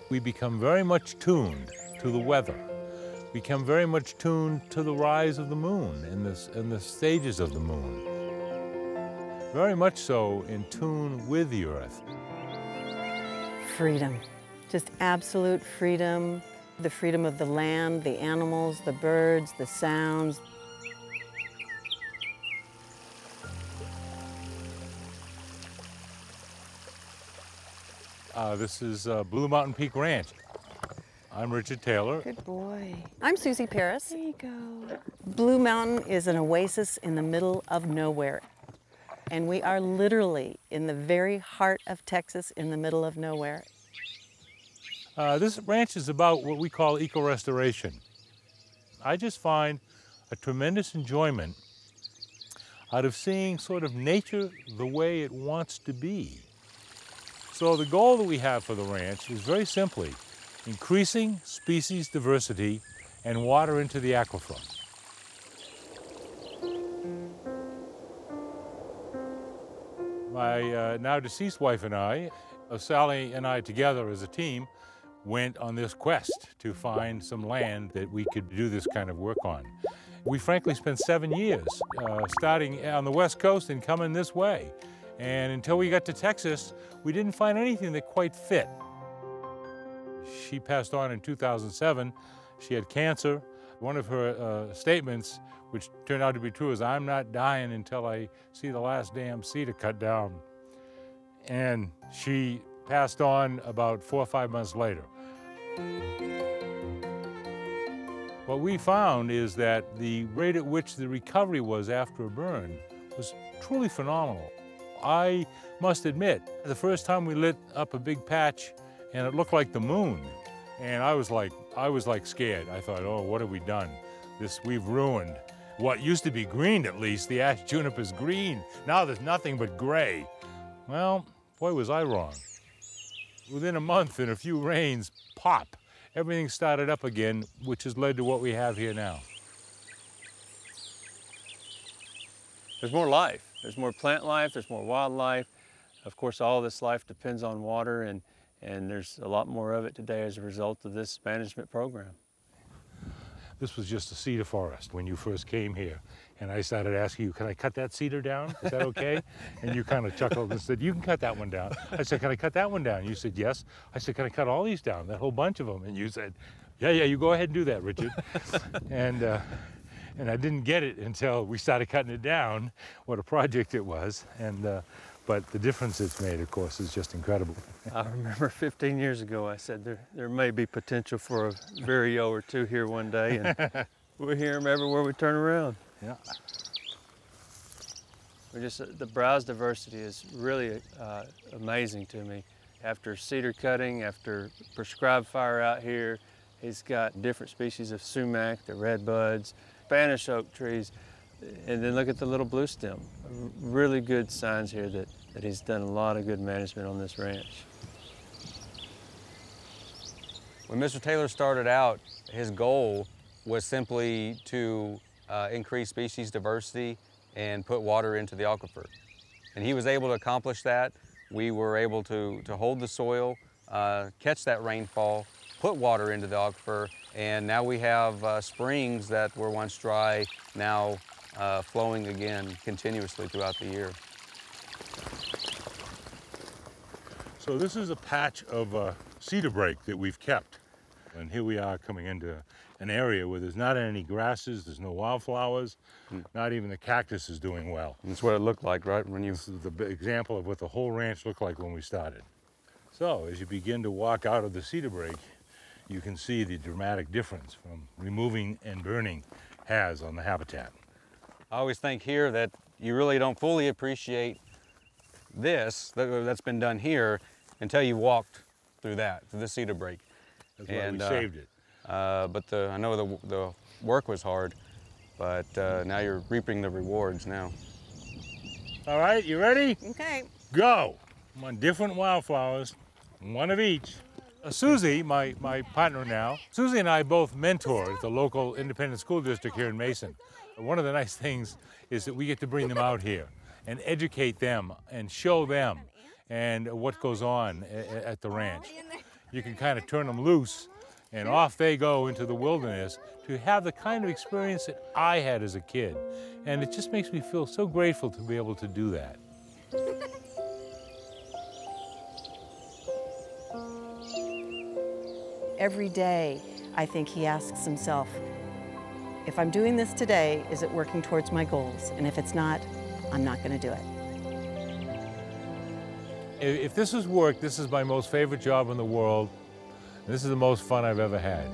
We become very much tuned to the weather. We become very much tuned to the rise of the moon and the stages of the moon. Very much so in tune with the earth. Freedom, just absolute freedom. The freedom of the land, the animals, the birds, the sounds. This is Blue Mountain Peak Ranch. I'm Richard Taylor. Good boy. I'm Susie Paris. There you go. Blue Mountain is an oasis in the middle of nowhere. And we are literally in the very heart of Texas, in the middle of nowhere. This ranch is about what we call eco-restoration. I just find a tremendous enjoyment out of seeing sort of nature the way it wants to be. So the goal that we have for the ranch is very simply increasing species diversity and water into the aquifer. My now deceased wife and I, Sally and I together as a team, went on this quest to find some land that we could do this kind of work on. We frankly spent 7 years starting on the West Coast and coming this way. And until we got to Texas, we didn't find anything that quite fit. She passed on in 2007. She had cancer. One of her statements, which turned out to be true, is, "I'm not dying until I see the last damn cedar cut down." And she passed on about 4 or 5 months later. What we found is that the rate at which the recovery was after a burn was truly phenomenal. I must admit, the first time we lit up a big patch and it looked like the moon, and I was like scared. I thought, oh, what have we done? We've ruined what used to be green, at least. The ash juniper's green. Now there's nothing but gray. Well, boy, was I wrong. Within a month and a few rains, pop, everything started up again, which has led to what we have here now. There's more life. There's more plant life, there's more wildlife. Of course, all this life depends on water, and there's a lot more of it today as a result of this management program. This was just a cedar forest when you first came here. And I started asking you, can I cut that cedar down? Is that okay? And you kind of chuckled and said, you can cut that one down. I said, can I cut that one down? You said, yes. I said, can I cut all these down, that whole bunch of them? And you said, yeah, you go ahead and do that, Richard. And I didn't get it until we started cutting it down, what a project it was. But the difference it's made, of course, is just incredible. I remember 15 years ago, I said there may be potential for a vireo or two here one day, and we hear them everywhere we turn around. Yeah. The browse diversity is really amazing to me. After cedar cutting, after prescribed fire out here, he's got different species of sumac, the red buds, Spanish oak trees, and then look at the little blue stem. Really good signs here that he's done a lot of good management on this ranch. When Mr. Taylor started out, his goal was simply to increase species diversity and put water into the aquifer. And he was able to accomplish that. We were able to hold the soil, catch that rainfall, put water into the aquifer, and now we have springs that were once dry, now flowing again continuously throughout the year. So this is a patch of cedar brake that we've kept. And here we are coming into an area where there's not any grasses, there's no wildflowers, not even the cactus is doing well. That's what it looked like, right? This is the example of what the whole ranch looked like when we started. So as you begin to walk out of the cedar brake, you can see the dramatic difference from removing and burning has on the habitat. I always think here that you really don't fully appreciate this that's been done here until you walked through the cedar brake. That's why we saved it. But I know the work was hard, but now you're reaping the rewards now. All right, you ready? Okay. Go. I'm on different wildflowers, one of each. Susie, my partner now, Susie and I both mentor at the local independent school district here in Mason. One of the nice things is that we get to bring them out here and educate them and show them and what goes on at the ranch. You can kind of turn them loose, and off they go into the wilderness to have the kind of experience that I had as a kid. And it just makes me feel so grateful to be able to do that. Every day, I think he asks himself, if I'm doing this today, is it working towards my goals? And if it's not, I'm not going to do it. If this is work, this is my most favorite job in the world. This is the most fun I've ever had.